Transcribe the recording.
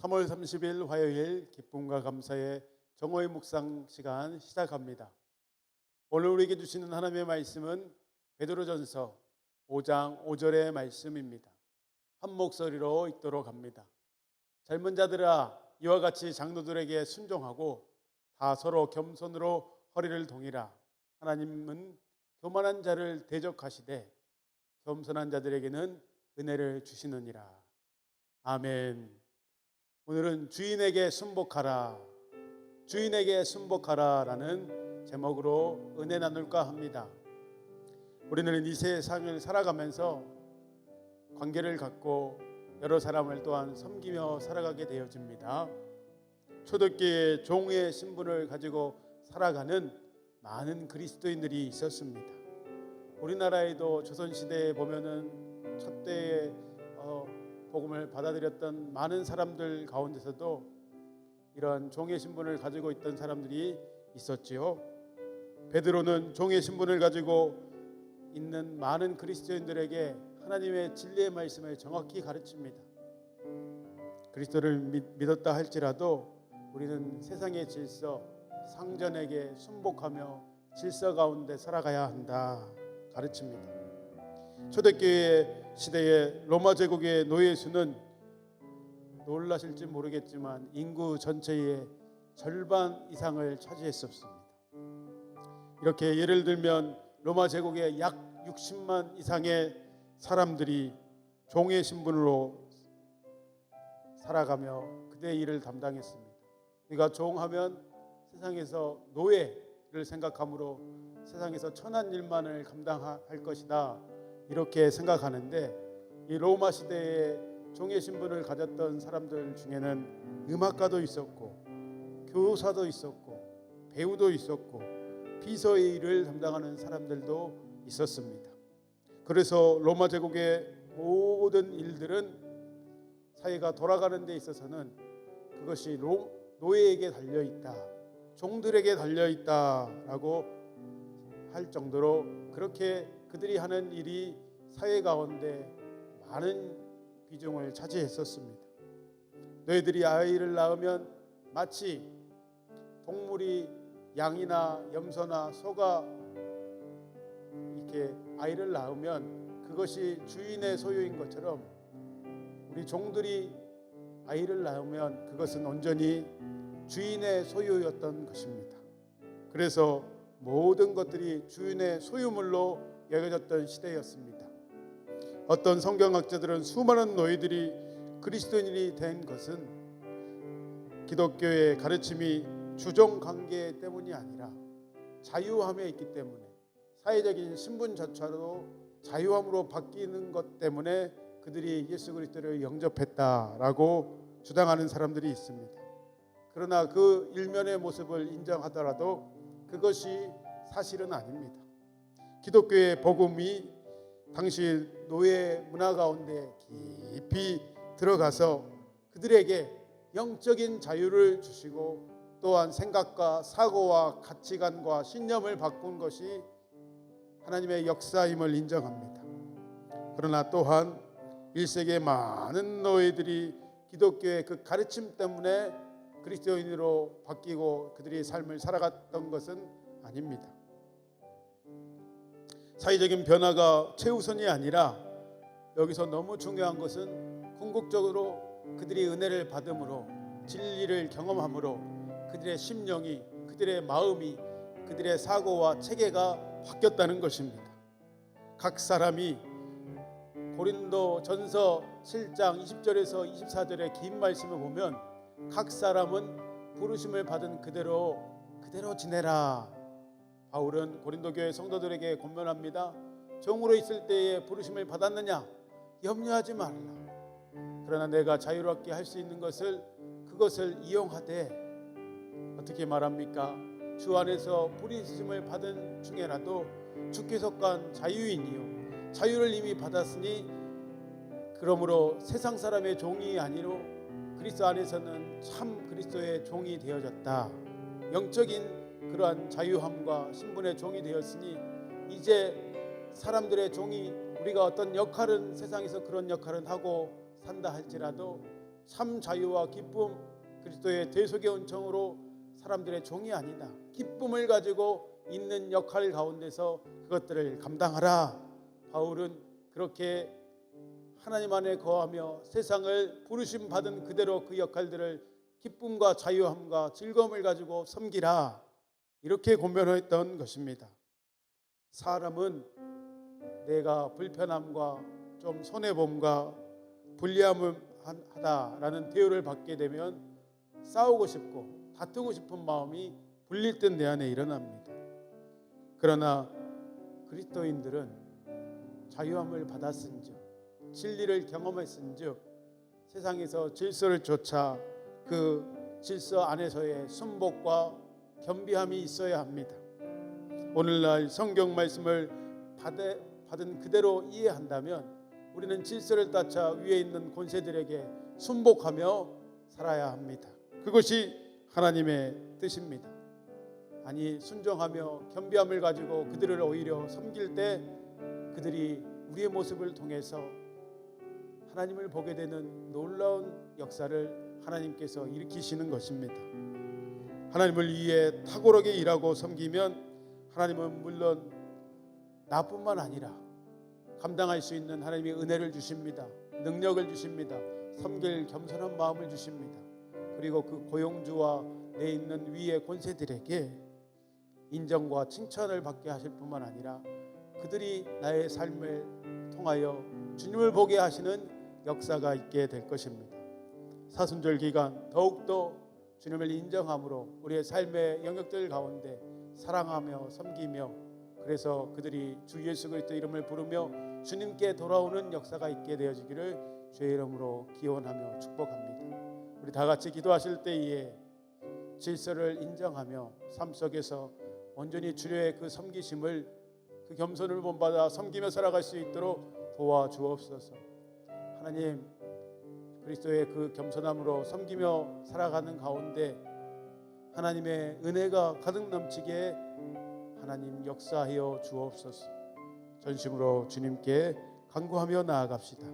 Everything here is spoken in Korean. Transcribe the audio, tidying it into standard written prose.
3월 30일 화요일 기쁨과 감사의 정오의 묵상 시간 시작합니다. 오늘 우리에게 주시는 하나님의 말씀은 베드로전서 5장 5절의 말씀입니다. 한 목소리로 읽도록 합니다. 젊은 자들아, 이와 같이 장로들에게 순종하고 다 서로 겸손으로 허리를 동이라. 하나님은 교만한 자를 대적하시되 겸손한 자들에게는 은혜를 주시느니라. 아멘. 오늘은 주인에게 순복하라, 주인에게 순복하라라는 제목으로 은혜 나눌까 합니다. 우리는 이 세상을 살아가면서 관계를 갖고 여러 사람을 또한 섬기며 살아가게 되어집니다. 초대교회의 종의 신분을 가지고 살아가는 많은 그리스도인들이 있었습니다. 우리나라에도 조선시대에 보면은 첫 때에 복음을 받아들였던 많은 사람들 가운데서도 이러한 종의 신분을 가지고 있던 사람들이 있었지요. 베드로는 종의 신분을 가지고 있는 많은 그리스도인들에게 하나님의 진리의 말씀을 정확히 가르칩니다. 그리스도를 믿었다 할지라도 우리는 세상의 질서, 상전에게 순복하며 질서 가운데 살아가야 한다 가르칩니다. 초대교회 시대의 로마 제국의 노예 수는 놀라실지 모르겠지만 인구 전체의 절반 이상을 차지했었습니다. 이렇게 예를 들면 로마 제국의 약 60만 이상의 사람들이 종의 신분으로 살아가며 그대의 일을 담당했습니다. 우리가 종하면 세상에서 노예를 생각하므로 세상에서 천한 일만을 감당할 것이다 이렇게 생각하는데, 이 로마 시대에 종의 신분을 가졌던 사람들 중에는 음악가도 있었고 교사도 있었고 배우도 있었고 비서의 일을 담당하는 사람들도 있었습니다. 그래서 로마 제국의 모든 일들은 사회가 돌아가는 데 있어서는 그것이 노예에게 달려있다, 종들에게 달려있다라고 할 정도로 그렇게 그들이 하는 일이 사회 가운데 많은 비중을 차지했었습니다. 너희들이 아이를 낳으면 마치 동물이 양이나 염소나 소가 이렇게 아이를 낳으면 그것이 주인의 소유인 것처럼 우리 종들이 아이를 낳으면 그것은 온전히 주인의 소유였던 것입니다. 그래서 모든 것들이 주인의 소유물로 여겨졌던 시대였습니다. 어떤 성경학자들은 수많은 노예들이 그리스도인이 된 것은 기독교의 가르침이 주종관계 때문이 아니라 자유함에 있기 때문에, 사회적인 신분조차도 자유함으로 바뀌는 것 때문에 그들이 예수 그리스도를 영접했다라고 주장하는 사람들이 있습니다. 그러나 그 일면의 모습을 인정하더라도 그것이 사실은 아닙니다. 기독교의 복음이 당시 노예 문화 가운데 깊이 들어가서 그들에게 영적인 자유를 주시고 또한 생각과 사고와 가치관과 신념을 바꾼 것이 하나님의 역사임을 인정합니다. 그러나 또한 1세기의 많은 노예들이 기독교의 그 가르침 때문에 그리스도인으로 바뀌고 그들이 삶을 살아갔던 것은 아닙니다. 사회적인 변화가 최우선이 아니라 여기서 너무 중요한 것은 궁극적으로 그들이 은혜를 받음으로, 진리를 경험함으로 그들의 심령이, 그들의 마음이, 그들의 사고와 체계가 바뀌었다는 것입니다. 각 사람이 고린도 전서 7장 20절에서 24절의 긴 말씀을 보면 각 사람은 부르심을 받은 그대로 지내라. 바울은 고린도 교회 성도들에게 권면합니다. 종으로 있을 때에 부르심을 받았느냐? 염려하지 말라. 그러나 내가 자유롭게 할 수 있는 것을 그것을 이용하되, 어떻게 말합니까? 주 안에서 부르심을 받은 중에라도 주께 속한 자유인이요 자유를 이미 받았으니 그러므로 세상 사람의 종이 아니로 그리스도 안에서는 참 그리스도의 종이 되어졌다. 영적인 그러한 자유함과 신분의 종이 되었으니 이제 사람들의 종이, 우리가 어떤 역할은 세상에서 그런 역할은 하고 산다 할지라도 참 자유와 기쁨, 그리스도의 대속의 은총으로 사람들의 종이 아니다. 기쁨을 가지고 있는 역할 가운데서 그것들을 감당하라. 바울은 그렇게 하나님 안에 거하며 세상을 부르심 받은 그대로 그 역할들을 기쁨과 자유함과 즐거움을 가지고 섬기라, 이렇게 권면했던 것입니다. 사람은 내가 불편함과 좀 손해봄과 불리함하다라는 대우를 받게 되면 싸우고 싶고 다투고 싶은 마음이 불릴 듯 내 안에 일어납니다. 그러나 그리스도인들은 자유함을 받았은즉, 진리를 경험했은즉 세상에서 질서를 쫓아 그 질서 안에서의 순복과 겸비함이 있어야 합니다. 오늘날 성경 말씀을 받은 그대로 이해한다면 우리는 질서를 따차 위에 있는 권세들에게 순복하며 살아야 합니다. 그것이 하나님의 뜻입니다. 아니, 순종하며 겸비함을 가지고 그들을 오히려 섬길 때 그들이 우리의 모습을 통해서 하나님을 보게 되는 놀라운 역사를 하나님께서 일으키시는 것입니다. 하나님을 위해 탁월하게 일하고 섬기면 하나님은 물론 나뿐만 아니라 감당할 수 있는 하나님의 은혜를 주십니다. 능력을 주십니다. 섬길 겸손한 마음을 주십니다. 그리고 그 고용주와 내 있는 위의 권세들에게 인정과 칭찬을 받게 하실 뿐만 아니라 그들이 나의 삶을 통하여 주님을 보게 하시는 역사가 있게 될 것입니다. 사순절 기간 더욱더 주님을 인정함으로 우리의 삶의 영역들 가운데 사랑하며 섬기며, 그래서 그들이 주 예수 그리스도 이름을 부르며 주님께 돌아오는 역사가 있게 되어지기를 주의 이름으로 기원하며 축복합니다. 우리 다 같이 기도하실 때에 질서를 인정하며 삶 속에서 온전히 주의 그 섬기심을, 그 겸손을 본받아 섬기며 살아갈 수 있도록 도와주옵소서. 하나님, 그리스도의 그 겸손함으로 섬기며 살아가는 가운데 하나님의 은혜가 가득 넘치게 하나님 역사하여 주옵소서. 전심으로 주님께 간구하며 나아갑시다.